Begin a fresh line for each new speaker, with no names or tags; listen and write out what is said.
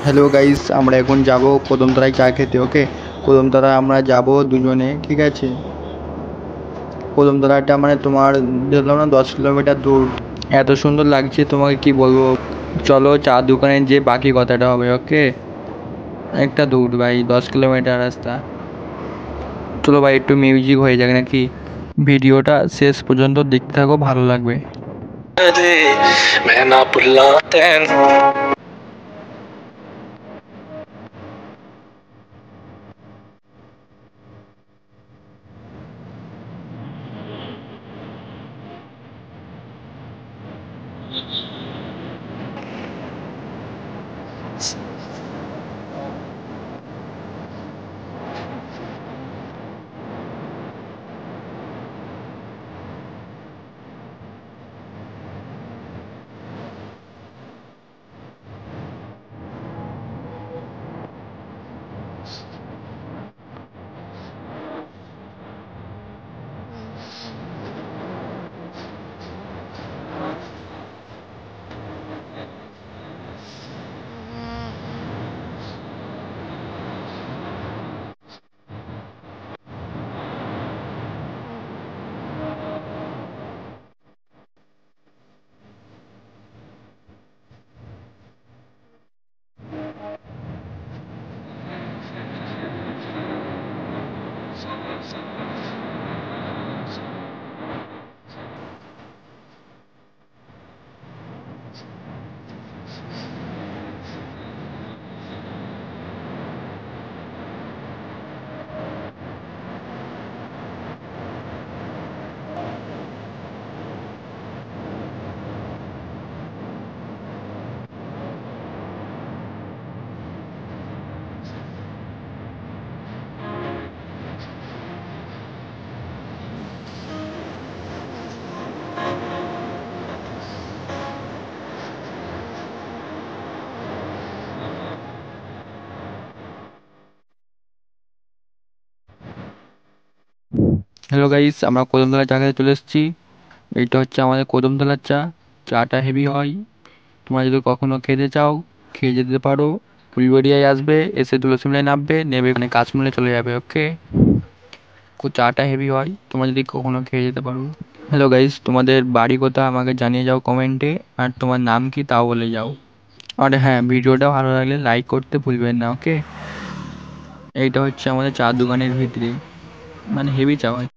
Hello guys, আমরা এখন যাব কদমতলায় চা খেতে। ওকে, কদমতলায় আমরা যাব দুজনে, ঠিক আছে? কদমতলাটা মানে তোমার ধরলাম না 10 কিলোমিটার দূর। এত সুন্দর লাগছে, তোমাকে কি বলবো। চলো চা দোকানে যে বাকি কথাটা হবে। ওকে, একটা দূর ভাই, 10 কিলোমিটার রাস্তা। চলো ভাই, একটু মিউজিক হয়ে যাক নাকি? ভিডিওটা শেষ পর্যন্ত দেখতে থাকো, ভালো লাগবে। হ্যালো গাইস, আমরা কদমতলা চা খেতে চলে এসেছি। এইটা হচ্ছে আমাদের কদমতলার চা। চাটা হেভি হয়। তোমরা যদি কখনো খেতে চাও, খেয়ে যেতে পারো। ফুলবাড়িয়ায় আসবে, এসে তুলসীমলায় নামবে, নেবে ওখানে কাশমূলে চলে যাবে। ওকে, চাটা হেভি হয়, তোমরা যদি কখনো খেয়ে যেতে পারো। হ্যালো গাইস, তোমাদের বাড়ি কোথা আমাকে জানিয়ে যাও কমেন্টে, আর তোমার নাম কি তাও বলে যাও। আর হ্যাঁ, ভিডিওটা ভালো লাগলে লাইক করতে ভুলবেন না। ওকে, এইটা হচ্ছে আমাদের চা দোকানের ভিতরে, মানে হেভি চা হয়।